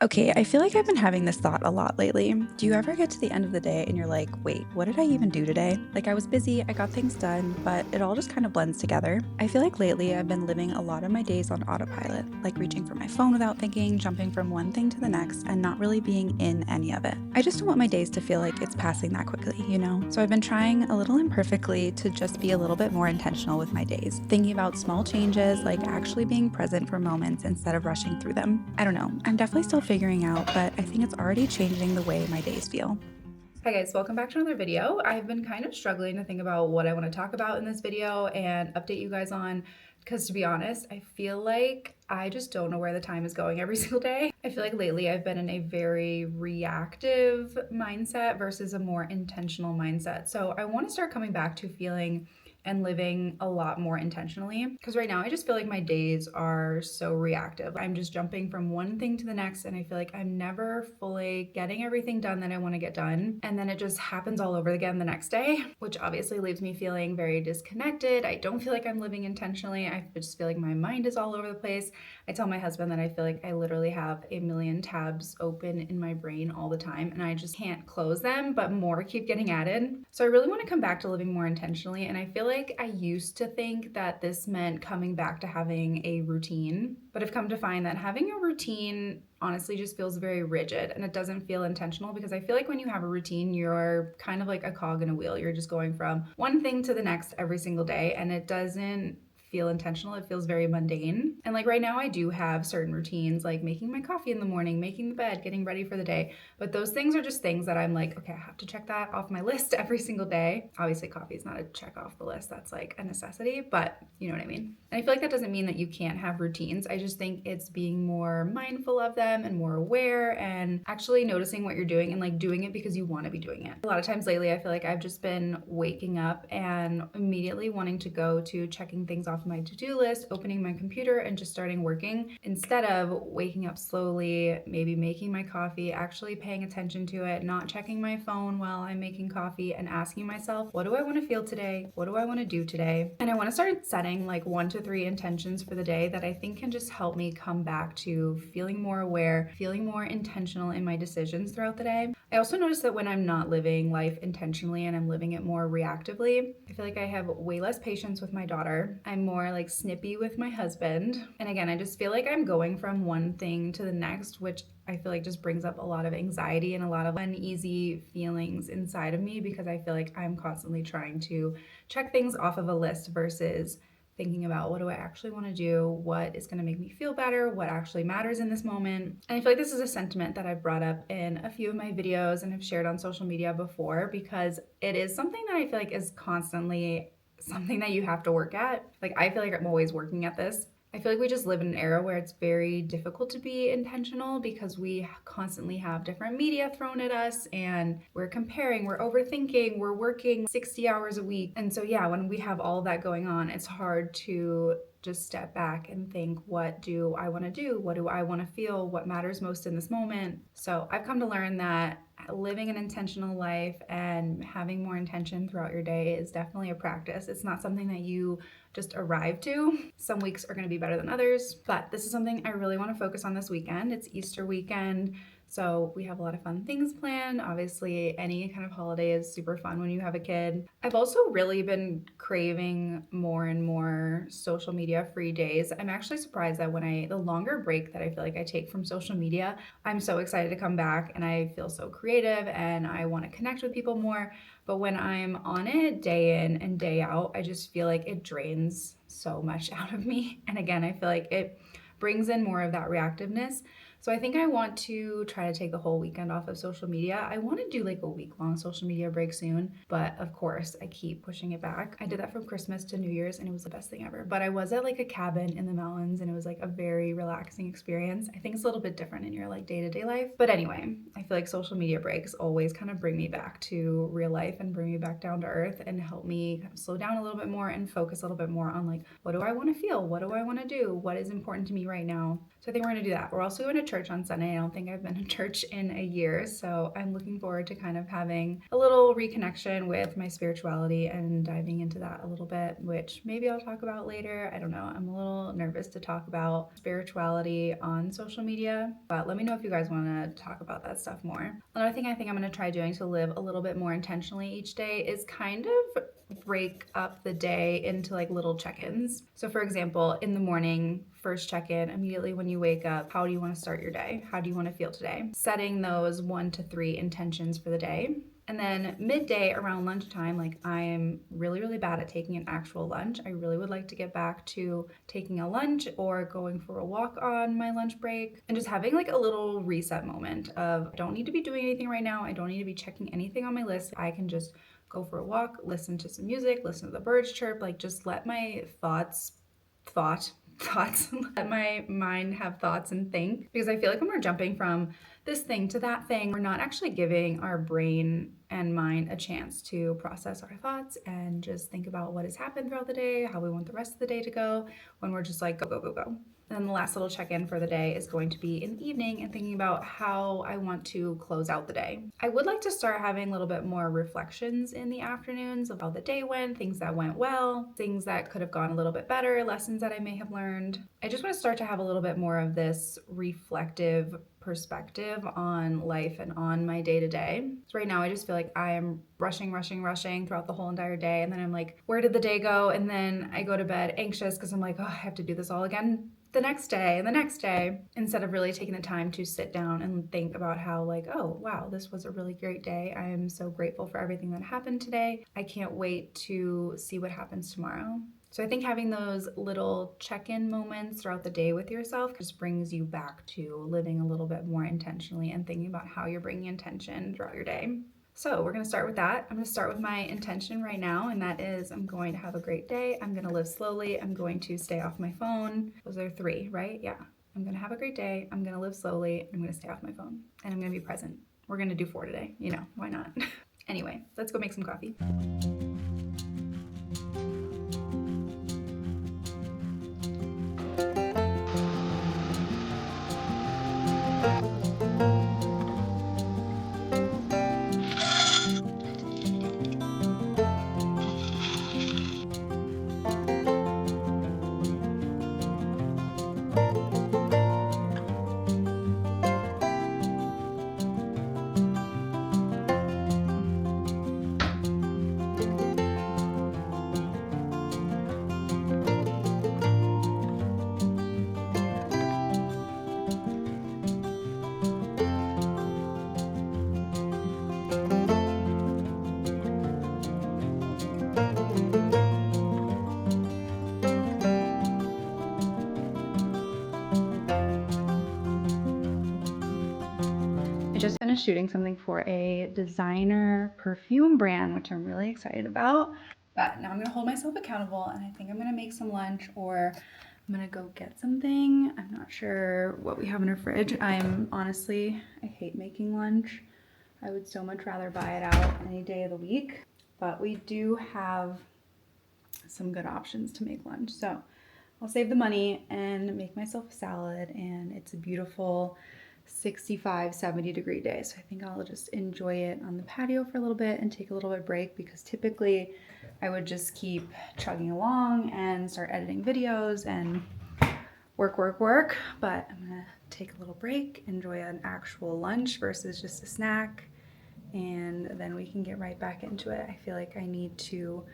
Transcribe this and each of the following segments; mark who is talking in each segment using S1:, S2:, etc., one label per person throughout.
S1: Okay, I feel like I've been having this thought a lot lately. Do you ever get to the end of the day and you're like, wait, what did I even do today? Like, I was busy, I got things done, but it all just kind of blends together. I feel like lately I've been living a lot of my days on autopilot, like reaching for my phone without thinking, jumping from one thing to the next, and not really being in any of it. I just don't want my days to feel like it's passing that quickly, you know? So I've been trying a little imperfectly to just be a little bit more intentional with my days, thinking about small changes, like actually being present for moments instead of rushing through them. I don't know, I'm definitely still figuring out, but I think it's already changing the way my days feel.
S2: Hi guys, welcome back to another video. I've been kind of struggling to think about what I want to talk about in this video and update you guys on, because to be honest, I feel like I just don't know where the time is going every single day. I feel like lately I've been in a very reactive mindset versus a more intentional mindset. So I want to start coming back to feeling and living a lot more intentionally, because right now I just feel like my days are so reactive. I'm just jumping from one thing to the next, and I feel like I'm never fully getting everything done that I want to get done, and then it just happens all over again the next day, which obviously leaves me feeling very disconnected. I don't feel like I'm living intentionally. I just feel like my mind is all over the place. I tell my husband that I feel like I literally have a million tabs open in my brain all the time, and I just can't close them, but more keep getting added. So I really want to come back to living more intentionally, and I feel like I used to think that this meant coming back to having a routine, but I've come to find that having a routine honestly just feels very rigid and it doesn't feel intentional, because I feel like when you have a routine, you're kind of like a cog in a wheel. You're just going from one thing to the next every single day, and it doesn't feel intentional. It feels very mundane. And like right now, I do have certain routines like making my coffee in the morning, making the bed, getting ready for the day. But those things are just things that I'm like, okay, I have to check that off my list every single day. Obviously, coffee is not a check off the list, that's like a necessity, but you know what I mean. And I feel like that doesn't mean that you can't have routines. I just think it's being more mindful of them and more aware and actually noticing what you're doing and like doing it because you want to be doing it. A lot of times lately, I feel like I've just been waking up and immediately wanting to go to checking things off my to-do list, opening my computer and just starting working, instead of waking up slowly, maybe making my coffee, actually paying attention to it, not checking my phone while I'm making coffee, and asking myself, what do I want to feel today? What do I want to do today? And I want to start setting like 1 to 3 intentions for the day that I think can just help me come back to feeling more aware, feeling more intentional in my decisions throughout the day. I also notice that when I'm not living life intentionally and I'm living it more reactively, I feel like I have way less patience with my daughter. I'm more like snippy with my husband. And again, I just feel like I'm going from one thing to the next, which I feel like just brings up a lot of anxiety and a lot of uneasy feelings inside of me, because I feel like I'm constantly trying to check things off of a list versus thinking about what do I actually want to do, what is going to make me feel better, what actually matters in this moment. And I feel like this is a sentiment that I've brought up in a few of my videos and have shared on social media before, because it is something that I feel like is constantly something that you have to work at. Like, I feel like I'm always working at this. I feel like we just live in an era where it's very difficult to be intentional because we constantly have different media thrown at us and we're comparing, we're overthinking, we're working 60 hours a week. And so, yeah, when we have all that going on, it's hard to just step back and think, what do I want to do? What do I want to feel? What matters most in this moment? So, I've come to learn that living an intentional life and having more intention throughout your day is definitely a practice. It's not something that you just arrive to. Some weeks are going to be better than others, but this is something I really want to focus on this weekend. It's Easter weekend. So we have a lot of fun things planned. Obviously, any kind of holiday is super fun when you have a kid. I've also really been craving more and more social media free days. I'm actually surprised that the longer break that I feel like I take from social media, I'm so excited to come back and I feel so creative and I want to connect with people more. But when I'm on it day in and day out, I just feel like it drains so much out of me. And again, I feel like it brings in more of that reactiveness. So I think I want to try to take the whole weekend off of social media. I want to do like a week-long social media break soon, but of course I keep pushing it back. I did that from Christmas to New Year's and it was the best thing ever. But I was at like a cabin in the mountains and it was like a very relaxing experience. I think it's a little bit different in your like day-to-day life. But anyway, I feel like social media breaks always kind of bring me back to real life and bring me back down to earth and help me kind of slow down a little bit more and focus a little bit more on like, what do I want to feel? What do I want to do? What is important to me right now? So I think we're going to do that. We're also going to church church on Sunday. I don't think I've been to church in a year, so I'm looking forward to kind of having a little reconnection with my spirituality and diving into that a little bit, which maybe I'll talk about later. I don't know. I'm a little nervous to talk about spirituality on social media, but let me know if you guys want to talk about that stuff more. Another thing I think I'm going to try doing to live a little bit more intentionally each day is kind of break up the day into like little check-ins. So for example, in the morning, first check-in immediately when you wake up, how do you want to start your day? How do you want to feel today? Setting those 1 to 3 intentions for the day. And then midday around lunchtime, like I am really, really bad at taking an actual lunch. I really would like to get back to taking a lunch or going for a walk on my lunch break and just having like a little reset moment of I don't need to be doing anything right now. I don't need to be checking anything on my list. I can just go for a walk, listen to some music, listen to the birds chirp, like just let my thoughts, let my mind have thoughts and think. Because I feel like when we're jumping from this thing to that thing, we're not actually giving our brain and mind a chance to process our thoughts and just think about what has happened throughout the day, how we want the rest of the day to go, when we're just like, go, go, go, go. And then the last little check-in for the day is going to be in the evening and thinking about how I want to close out the day. I would like to start having a little bit more reflections in the afternoons of how the day went, things that went well, things that could have gone a little bit better, lessons that I may have learned. I just want to start to have a little bit more of this reflective perspective on life and on my day-to-day. So right now I just feel like I am rushing throughout the whole entire day, and then I'm like, where did the day go? And then I go to bed anxious because I'm like, oh, I have to do this all again the next day and the next day, instead of really taking the time to sit down and think about how like, oh wow, this was a really great day. I am so grateful for everything that happened today. I can't wait to see what happens tomorrow. So I think having those little check-in moments throughout the day with yourself just brings you back to living a little bit more intentionally and thinking about how you're bringing intention throughout your day. So we're going to start with that. I'm going to start with my intention right now, and that is I'm going to have a great day. I'm going to live slowly. I'm going to stay off my phone. Those are 3, right? Yeah. I'm going to have a great day. I'm going to live slowly. I'm going to stay off my phone, and I'm going to be present. We're going to do 4 today. You know, why not? Anyway, let's go make some coffee. I just finished shooting something for a designer perfume brand, which I'm really excited about. But now I'm gonna hold myself accountable, and I think I'm gonna make some lunch, or I'm gonna go get something. I'm not sure what we have in our fridge. I hate making lunch. I would so much rather buy it out any day of the week, but we do have some good options to make lunch. So I'll save the money and make myself a salad, and it's a beautiful 65, 70 degree day. So I think I'll just enjoy it on the patio for a little bit and take a little bit of break, because typically I would just keep chugging along and start editing videos and work. But I'm gonna take a little break, enjoy an actual lunch versus just a snack, and then we can get right back into it. I feel like I need to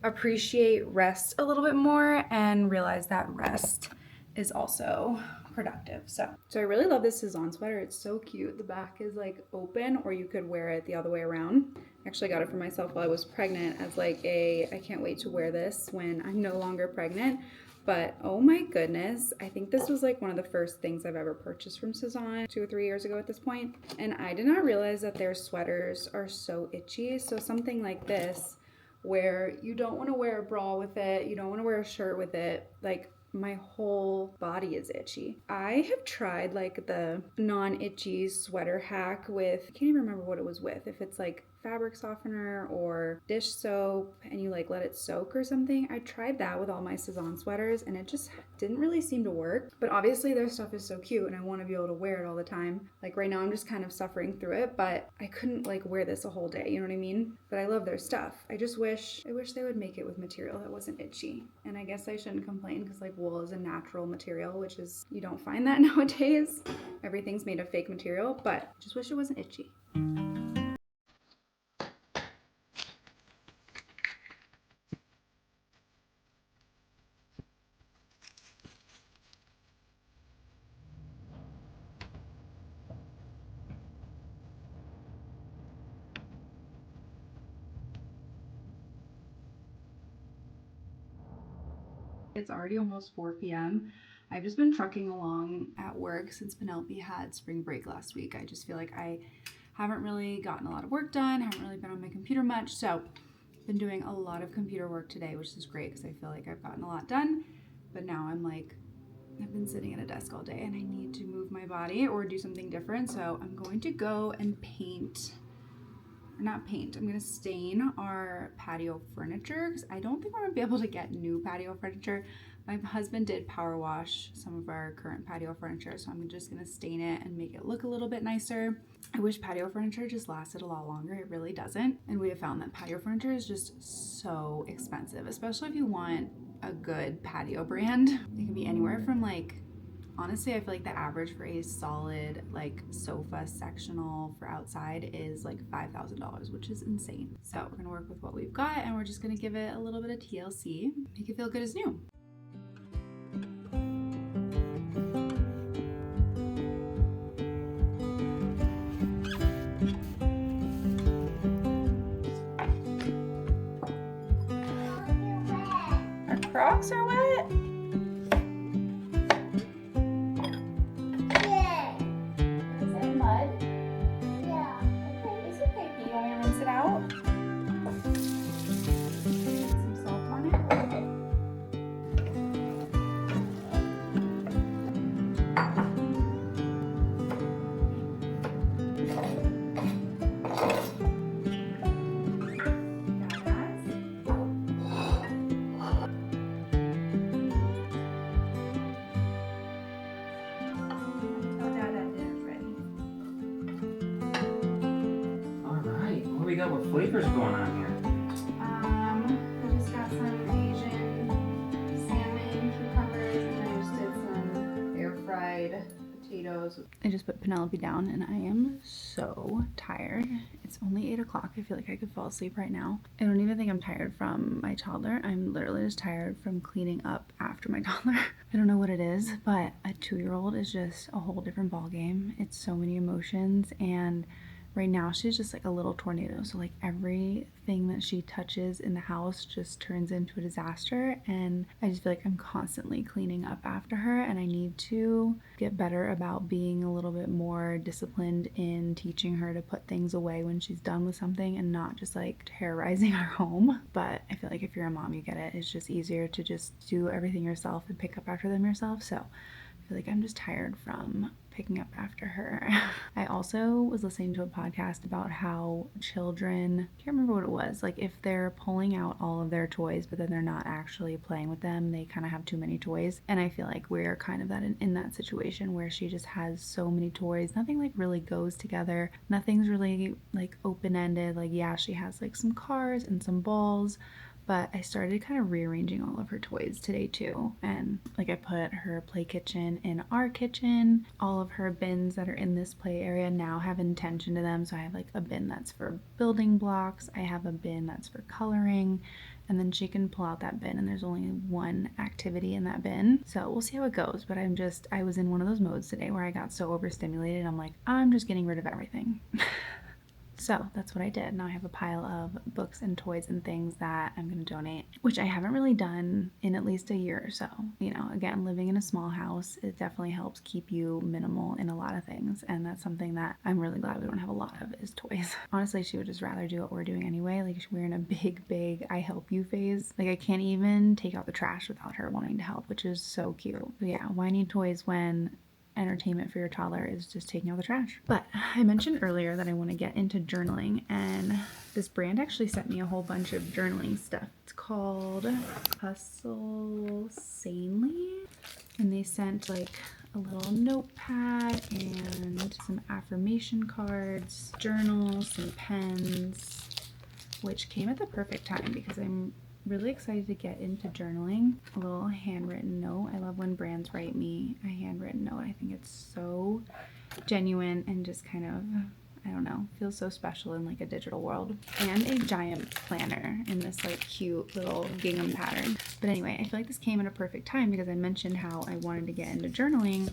S2: appreciate rest a little bit more and realize that rest is also productive. So I really love this Sezon sweater. It's so cute. The back is like open, or you could wear it the other way around. I actually got it for myself while I was pregnant as like I can't wait to wear this when I'm no longer pregnant. But oh my goodness, I think this was like one of the first things I've ever purchased from Sezon 2 or 3 years ago at this point. And I did not realize that their sweaters are so itchy. So something like this, where you don't want to wear a bra with it, you don't want to wear a shirt with it, like my whole body is itchy. I have tried like the non-itchy sweater hack with, I can't even remember what it was with, if it's like fabric softener or dish soap and you like let it soak or something. I tried that with all my Sezon sweaters and it just didn't really seem to work. But obviously their stuff is so cute and I want to be able to wear it all the time. Like right now I'm just kind of suffering through it, but I couldn't like wear this a whole day, you know what I mean? But I love their stuff. I wish they would make it with material that wasn't itchy. And I guess I shouldn't complain because like wool is a natural material, which is, you don't find that nowadays. Everything's made of fake material, but I just wish it wasn't itchy. It's already almost 4 p.m. I've just been trucking along at work since Penelope had spring break last week. I just feel like I haven't really gotten a lot of work done, haven't really been on my computer much. So I've been doing a lot of computer work today, which is great because I feel like I've gotten a lot done. But now I'm like, I've been sitting at a desk all day and I need to move my body or do something different. So I'm going to go and paint. Not paint, I'm gonna stain our patio furniture because I don't think we're gonna be able to get new patio furniture. My husband did power wash some of our current patio furniture, so I'm just gonna stain it and make it look a little bit nicer. I wish patio furniture just lasted a lot longer. It really doesn't. And we have found that patio furniture is just so expensive, especially if you want a good patio brand. It can be anywhere from like, honestly, I feel like the average for a solid like sofa sectional for outside is like $5,000, which is insane. So we're gonna work with what we've got and we're just gonna give it a little bit of TLC, make it feel good as new. Our Crocs are wet?
S3: We got what flavors going on here?
S2: I just got some Asian salmon, cucumbers, and I just did some air fried potatoes. I just put Penelope down and I am so tired. It's only 8 o'clock. I feel like I could fall asleep right now. I don't even think I'm tired from my toddler. I'm literally just tired from cleaning up after my toddler. I don't know what it is, but a 2-year-old is just a whole different ball game. It's so many emotions and right now she's just like a little tornado, so like everything that she touches in the house just turns into a disaster, and I just feel like I'm constantly cleaning up after her, and I need to get better about being a little bit more disciplined in teaching her to put things away when she's done with something and not just like terrorizing our home. But I feel like if you're a mom, you get it. It's just easier to just do everything yourself and pick up after them yourself. So I feel like I'm just tired from picking up after her. I also was listening to a podcast about how children, I can't remember what it was, like if they're pulling out all of their toys but then they're not actually playing with them, they kind of have too many toys. And I feel like we're kind of in that situation where she just has so many toys. Nothing like really goes together. Nothing's really like open-ended. Like yeah, she has like some cars and some balls, but I started kind of rearranging all of her toys today too. And like I put her play kitchen in our kitchen. All of her bins that are in this play area now have intention to them. So I have like a bin that's for building blocks. I have a bin that's for coloring. And then she can pull out that bin and there's only one activity in that bin. So we'll see how it goes. But I was in one of those modes today where I got so overstimulated. I'm like, I'm just getting rid of everything. So that's what I did. Now I have a pile of books and toys and things that I'm going to donate, which I haven't really done in at least a year or so. You know, again, living in a small house, it definitely helps keep you minimal in a lot of things. And that's something that I'm really glad we don't have a lot of is toys. Honestly, she would just rather do what we're doing anyway. Like we're in a big I help you phase. Like I can't even take out the trash without her wanting to help, which is so cute. But yeah, why need toys when entertainment for your toddler is just taking out the trash. But I mentioned earlier that I want to get into journaling, and this brand actually sent me a whole bunch of journaling stuff. It's called Hustle Sanely, and they sent like a little notepad and some affirmation cards, journals, some pens, which came at the perfect time because I'm really excited to get into journaling. A little handwritten note. I love when brands write me a handwritten note. I think it's so genuine and just kind of, I don't know, feels so special in like a digital world. And a giant planner in this like cute little gingham pattern. But anyway, I feel like this came at a perfect time because I mentioned how I wanted to get into journaling,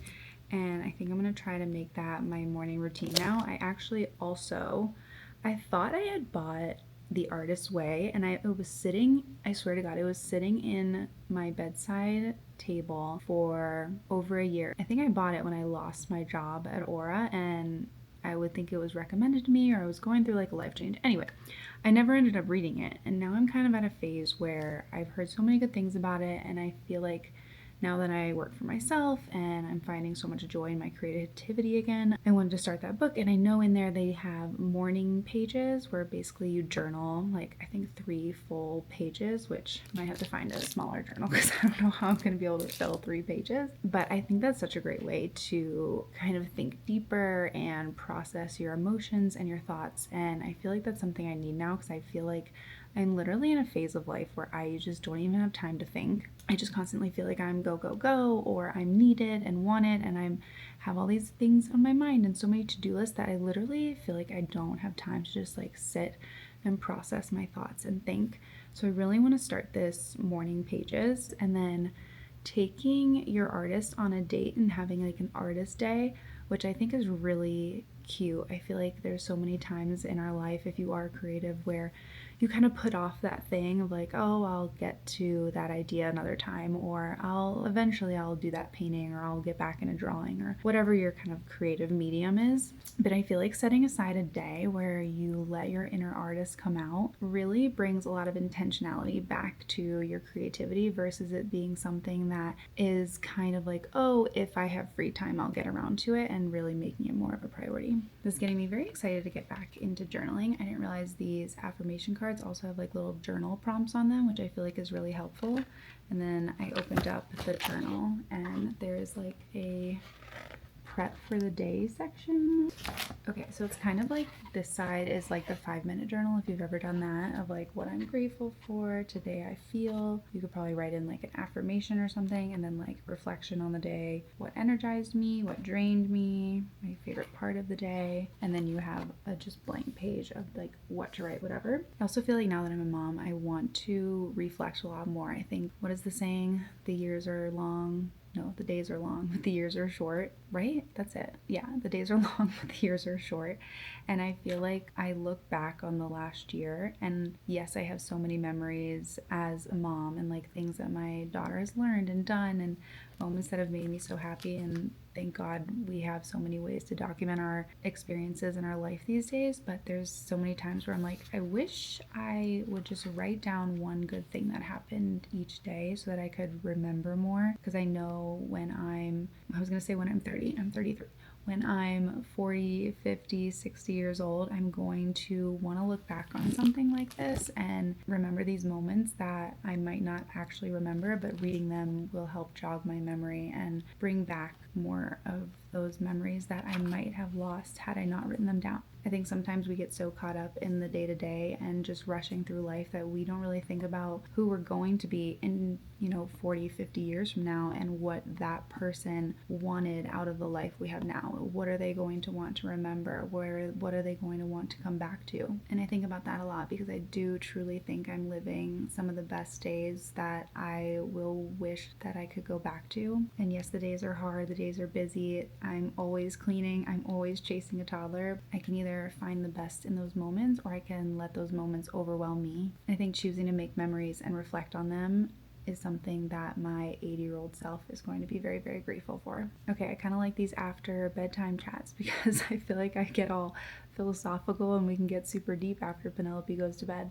S2: and I think I'm gonna try to make that my morning routine now. I actually also, I thought I had bought The Artist's Way, and it was sitting, I swear to God, it was sitting in my bedside table for over a year. I think I bought it when I lost my job at Aura, and I would think it was recommended to me, or I was going through like a life change. Anyway, I never ended up reading it, and now I'm kind of at a phase where I've heard so many good things about it, and I feel like now that I work for myself and I'm finding so much joy in my creativity again, I wanted to start that book. And I know in there they have morning pages where basically you journal, like I think 3 full pages, which I might have to find a smaller journal because I don't know how I'm going to be able to fill 3 pages. But I think that's such a great way to kind of think deeper and process your emotions and your thoughts. And I feel like that's something I need now because I feel like I'm literally in a phase of life where I just don't even have time to think. I just constantly feel like I'm go, go, go, or I'm needed and wanted, and I have all these things on my mind and so many to-do lists that I literally feel like I don't have time to just like sit and process my thoughts and think. So I really want to start this morning pages, and then taking your artist on a date and having like an artist day, which I think is really cute. I feel like there's so many times in our life, if you are creative, where you kind of put off that thing of like, oh, I'll get to that idea another time, or I'll do that painting, or I'll get back into drawing, or whatever your kind of creative medium is. But I feel like setting aside a day where you let your inner artist come out really brings a lot of intentionality back to your creativity versus it being something that is kind of like, oh, if I have free time, I'll get around to it, and really making it more of a priority. This is getting me very excited to get back into journaling. I didn't realize these affirmation cards also have like little journal prompts on them, which I feel like is really helpful. And then I opened up the journal, and there's like a prep for the day section. Okay, so it's kind of like this side is like the 5-minute journal, if you've ever done that, of like what I'm grateful for today. I feel you could probably write in like an affirmation or something, and then like reflection on the day, what energized me, what drained me, my favorite part of the day, and then you have a just blank page of like what to write, whatever. I also feel like now that I'm a mom, I want to reflect a lot more. I think, what is the saying? The years are long. No, the days are long, but the years are short, right? That's it. Yeah, the days are long, but the years are short. And I feel like I look back on the last year, and yes, I have so many memories as a mom and like things that my daughter has learned and done, and moments that have made me so happy. And thank God we have so many ways to document our experiences in our life these days. But there's so many times where I'm like, I wish I would just write down one good thing that happened each day so that I could remember more. Because I know when I'm 30, I'm 33. When I'm 40, 50, 60 years old, I'm going to want to look back on something like this and remember these moments that I might not actually remember, but reading them will help jog my memory and bring back more of those memories that I might have lost had I not written them down. I think sometimes we get so caught up in the day-to-day and just rushing through life that we don't really think about who we're going to be in, 40, 50 years from now, and what that person wanted out of the life we have now. What are they going to want to remember? What are they going to want to come back to? And I think about that a lot because I do truly think I'm living some of the best days that I will wish that I could go back to. And yes, the days are hard, the days are busy. I'm always cleaning, I'm always chasing a toddler. I can either find the best in those moments, or I can let those moments overwhelm me. I think choosing to make memories and reflect on them is something that my 80-year-old self is going to be very, very grateful for. Okay, I kind of like these after bedtime chats because I feel like I get all philosophical and we can get super deep after Penelope goes to bed.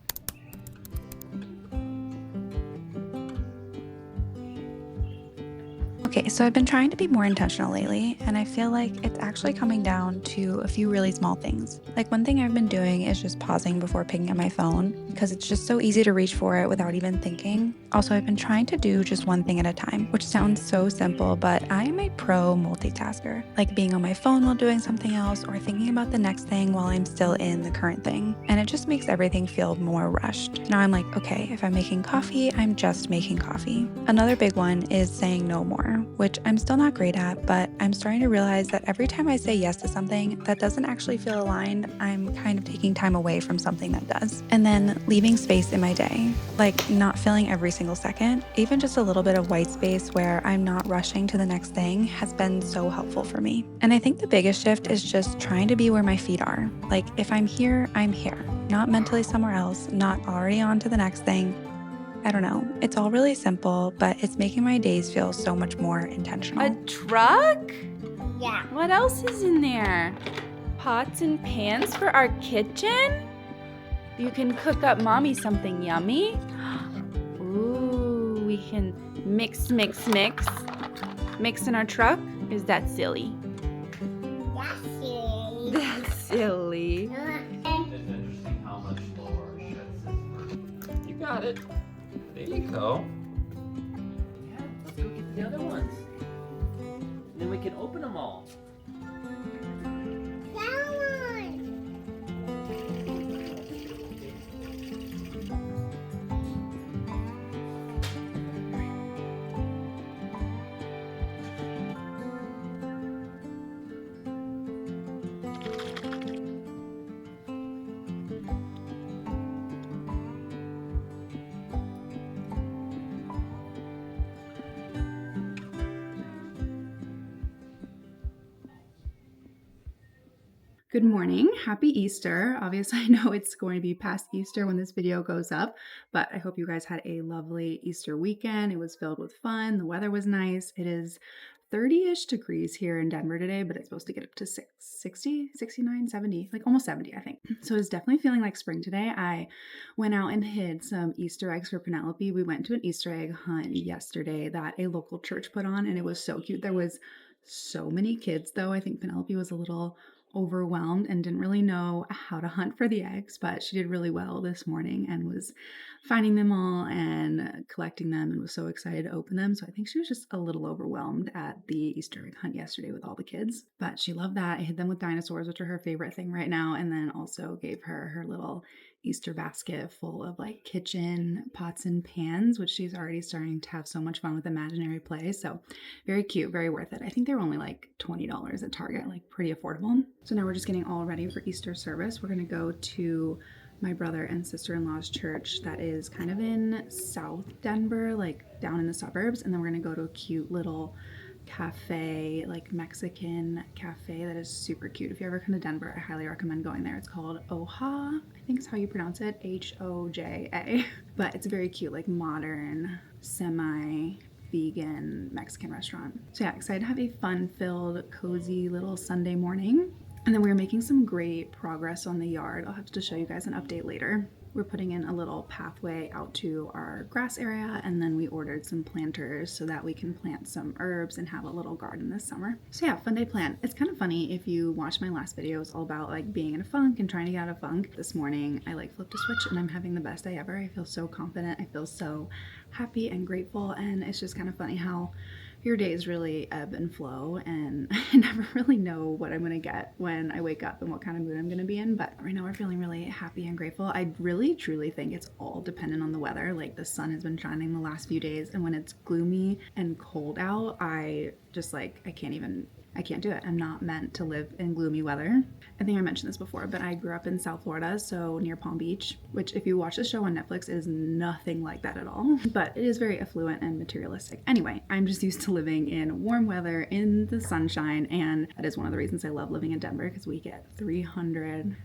S1: Okay, so I've been trying to be more intentional lately, and I feel like it's actually coming down to a few really small things. Like, one thing I've been doing is just pausing before picking up my phone because it's just so easy to reach for it without even thinking. Also, I've been trying to do just one thing at a time, which sounds so simple, but I am a pro multitasker, like being on my phone while doing something else or thinking about the next thing while I'm still in the current thing. And it just makes everything feel more rushed. Now I'm like, okay, if I'm making coffee, I'm just making coffee. Another big one is saying no more, which I'm still not great at, but I'm starting to realize that every time I say yes to something that doesn't actually feel aligned, I'm kind of taking time away from something that does. And then leaving space in my day, like not filling every single second, even just a little bit of white space where I'm not rushing to the next thing has been so helpful for me. And I think the biggest shift is just trying to be where my feet are. Like if I'm here, I'm here, not mentally somewhere else, not already on to the next thing. I don't know. It's all really simple, but it's making my days feel so much more intentional.
S4: A truck?
S5: Yeah.
S4: What else is in there? Pots and pans for our kitchen? You can cook up mommy something yummy. Ooh, we can mix. Mix in our truck? Is that silly?
S5: That's silly.
S4: That's silly.
S3: It's interesting how much lower our sheds is. You got it. There you go. Yeah, let's go get the other ones. And then we can open them all.
S2: Good morning. Happy Easter. Obviously, I know it's going to be past Easter when this video goes up, but I hope you guys had a lovely Easter weekend. It was filled with fun. The weather was nice. It is 30-ish degrees here in Denver today, but it's supposed to get up to 60, 69, 70, like almost 70, I think. So it's definitely feeling like spring today. I went out and hid some Easter eggs for Penelope. We went to an Easter egg hunt yesterday that a local church put on, and it was so cute. There was so many kids, though. I think Penelope was a little overwhelmed and didn't really know how to hunt for the eggs, but she did really well this morning and was finding them all and collecting them and was so excited to open them. So I think she was just a little overwhelmed at the Easter egg hunt yesterday with all the kids, but she loved that. I hid them with dinosaurs, which are her favorite thing right now, and then also gave her her little Easter basket full of like kitchen pots and pans, which she's already starting to have so much fun with imaginary play. So very cute, very worth it. I think they were only like $20 at Target, like pretty affordable. So now we're just getting all ready for Easter service. We're gonna go to my brother and sister-in-law's church that is kind of in South Denver, like down in the suburbs. And then we're gonna go to a cute little cafe, like Mexican cafe that is super cute. If you ever come to Denver, I highly recommend going there. It's called Oja, I think is how you pronounce it, Hoja. But it's very cute, like modern, semi-vegan Mexican restaurant. So yeah, excited to have a fun-filled, cozy little Sunday morning. And then we're making some great progress on the yard. I'll have to show you guys an update later. We're putting in a little pathway out to our grass area, and then we ordered some planters so that we can plant some herbs and have a little garden this summer. So yeah, fun day plan. It's kind of funny if you watch my last video, it's all about like being in a funk and trying to get out of funk. This morning I like flipped a switch and I'm having the best day ever. I feel so confident. I feel so happy and grateful, and it's just kind of funny how your days really ebb and flow, and I never really know what I'm gonna get when I wake up and what kind of mood I'm gonna be in. But right now we're feeling really happy and grateful. I really truly think it's all dependent on the weather. Like the sun has been shining the last few days, and when it's gloomy and cold out, I just like I can't do it. I'm not meant to live in gloomy weather. I think I mentioned this before, but I grew up in South Florida, so near Palm Beach, which if you watch the show on Netflix, it is nothing like that at all. But it is very affluent and materialistic. Anyway, I'm just used to living in warm weather in the sunshine, and that is one of the reasons I love living in Denver, because we get 300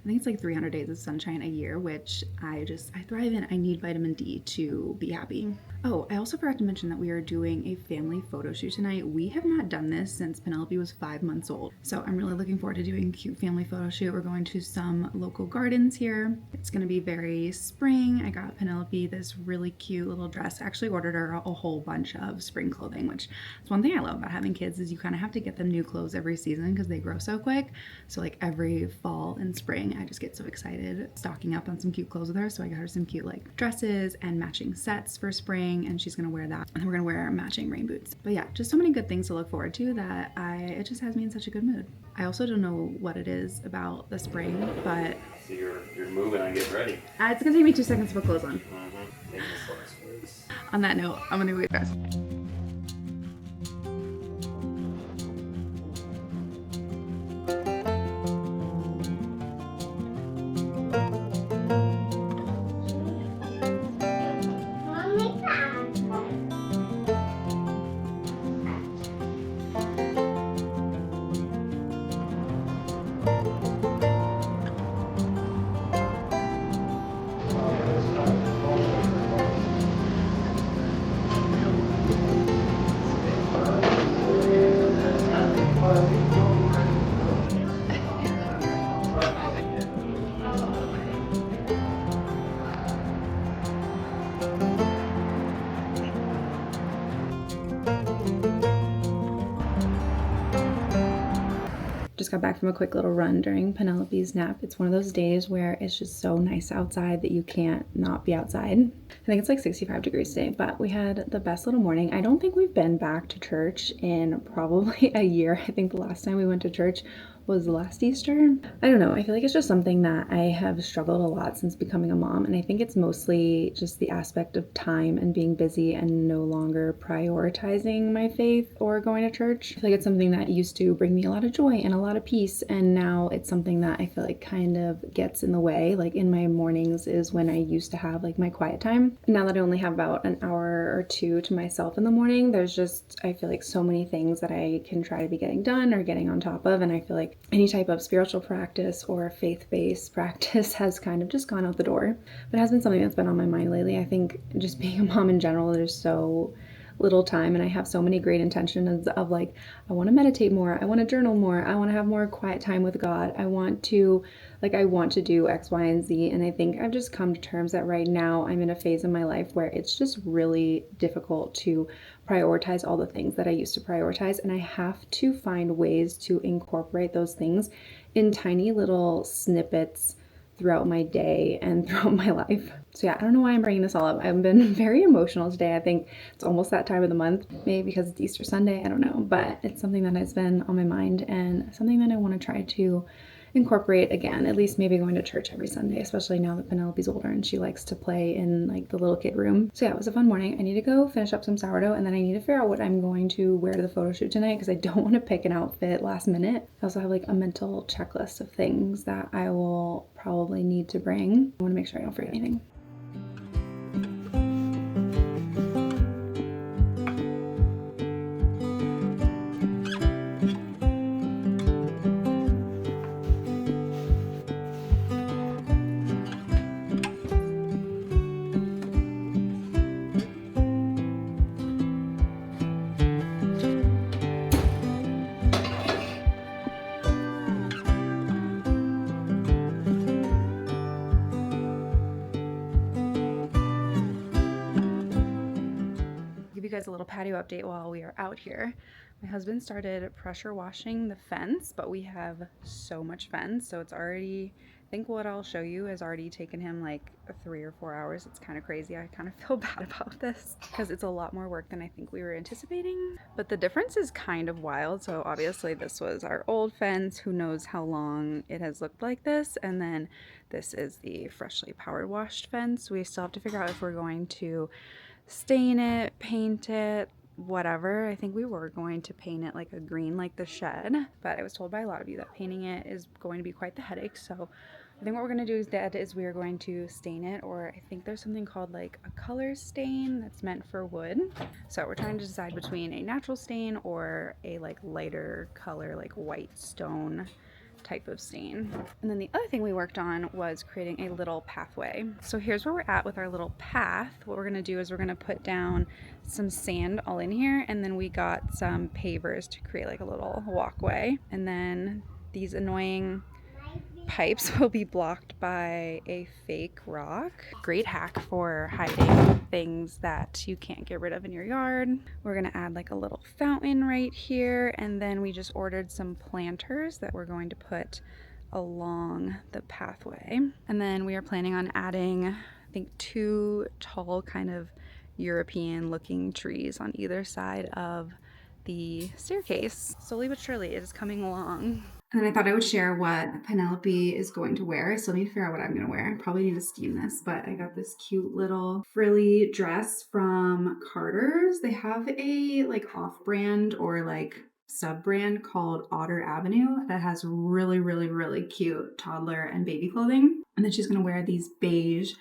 S2: days of sunshine a year, which I thrive in. I need vitamin D to be happy. Oh, I also forgot to mention that we are doing a family photo shoot tonight. We have not done this since Penelope was 5 months old. So I'm really looking forward to doing a cute family photo shoot. We're going to some local gardens here. It's gonna be very spring. I got Penelope this really cute little dress. I actually ordered her a whole bunch of spring clothing, which is one thing I love about having kids is you kind of have to get them new clothes every season because they grow so quick. So like every fall and spring, I just get so excited stocking up on some cute clothes with her. So I got her some cute like dresses and matching sets for spring, and she's gonna wear that. And then we're gonna wear matching rain boots. But yeah, just so many good things to look forward to that it just has me in such a good mood. I also don't know what it is about the spring, but
S3: So you're moving on getting ready.
S2: it's gonna take me 2 seconds to put clothes on.
S3: Take this last space.
S2: On that note, I'm gonna go get dressed.
S5: Mommy,
S2: Just got back from a quick little run during Penelope's nap. It's one of those days where it's just so nice outside that you can't not be outside. I think it's like 65 degrees today, but we had the best little morning. I don't think we've been back to church in probably a year. I think the last time we went to church was last Easter. I don't know. I feel like it's just something that I have struggled a lot since becoming a mom. And I think it's mostly just the aspect of time and being busy and no longer prioritizing my faith or going to church. I feel like it's something that used to bring me a lot of joy and a lot of peace. And now it's something that I feel like kind of gets in the way. Like in my mornings is when I used to have like my quiet time. And now that I only have about an hour or two to myself in the morning, there's just, I feel like so many things that I can try to be getting done or getting on top of. And I feel like any type of spiritual practice or faith-based practice has kind of just gone out the door. But it has been something that's been on my mind lately. I think just being a mom in general, there's so little time and I have so many great intentions of like, I want to meditate more, I want to journal more, I want to have more quiet time with God, I want to do X, Y, and Z. And I think I've just come to terms that right now I'm in a phase in my life where it's just really difficult to prioritize all the things that I used to prioritize. And I have to find ways to incorporate those things in tiny little snippets throughout my day and throughout my life. So yeah, I don't know why I'm bringing this all up. I've been very emotional today. I think it's almost that time of the month, maybe because it's Easter Sunday, I don't know, but it's something that has been on my mind and something that I want to try to incorporate again, at least maybe going to church every Sunday, especially now that Penelope's older and she likes to play in like the little kid room. So yeah, it was a fun morning. I need to go finish up some sourdough and then I need to figure out what I'm going to wear to the photo shoot tonight because I don't want to pick an outfit last minute. I also have like a mental checklist of things that I will probably need to bring. I want to make sure I don't forget anything. Guys a little patio update while we are out here. My husband started pressure washing the fence, but we have so much fence, so it's already, I think what I'll show you has already taken him like 3 or 4 hours. It's kind of crazy. I kind of feel bad about this because it's a lot more work than I think we were anticipating, but the difference is kind of wild. So obviously this was our old fence. Who knows how long it has looked like this, and then this is the freshly power washed fence. We still have to figure out if we're going to stain it, paint it, whatever. I think we were going to paint it like a green like the shed, but I was told by a lot of you that painting it is going to be quite the headache. So I think what we're going to do instead is we are going to stain it, or I think there's something called like a color stain that's meant for wood. So we're trying to decide between a natural stain or a like lighter color like white stone
S1: type of stain. And then the other thing we worked on was creating a little pathway. So here's where we're at with our little path. What we're gonna do is we're gonna put down some sand all in here, and then we got some pavers to create like a little walkway. And then these annoying pipes will be blocked by a fake rock. Great hack for hiding things that you can't get rid of in your yard. We're gonna add like a little fountain right here, and then we just ordered some planters that we're going to put along the pathway. And then we are planning on adding, I think, 2 tall kind of European looking trees on either side of the staircase. Slowly but surely it is coming along. And then I thought I would share what Penelope is going to wear. I still need to figure out what I'm going to wear. I probably need to steam this, but I got this cute little frilly dress from Carter's. They have a like off-brand or like sub-brand called Otter Avenue that has really, really, really cute toddler and baby clothing. And then she's going to wear these beige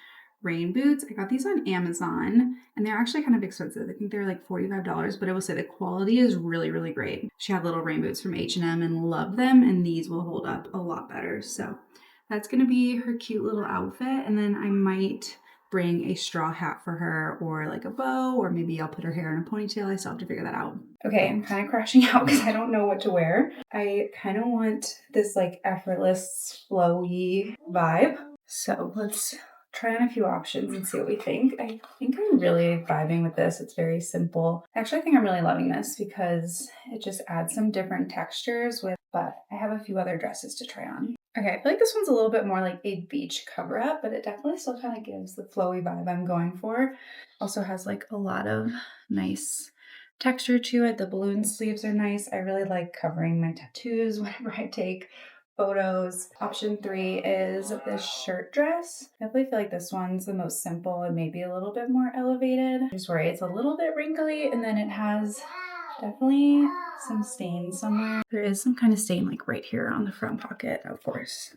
S1: rain boots. I got these on Amazon and they're actually kind of expensive. I think they're like $45, but I will say the quality is really, really great. She had little rain boots from H&M and loved them, and these will hold up a lot better. So that's going to be her cute little outfit. And then I might bring a straw hat for her, or like a bow, or maybe I'll put her hair in a ponytail. I still have to figure that out. Okay, I'm kind of crashing out because I don't know what to wear. I kind of want this like effortless, flowy vibe. So let's try on a few options and see what we think. I think I'm really vibing with this. It's very simple. Actually, I think I'm really loving this because it just adds some different textures but I have a few other dresses to try on. Okay, I feel like this one's a little bit more like a beach cover up, but it definitely still kind of gives the flowy vibe I'm going for. Also has like a lot of nice texture to it. The balloon sleeves are nice. I really like covering my tattoos whenever I take photos. Option 3 is this shirt dress. I definitely feel like this one's the most simple and maybe a little bit more elevated. I just worry it's a little bit wrinkly, and then it has definitely some stain somewhere. There is some kind of stain like right here on the front pocket, of course.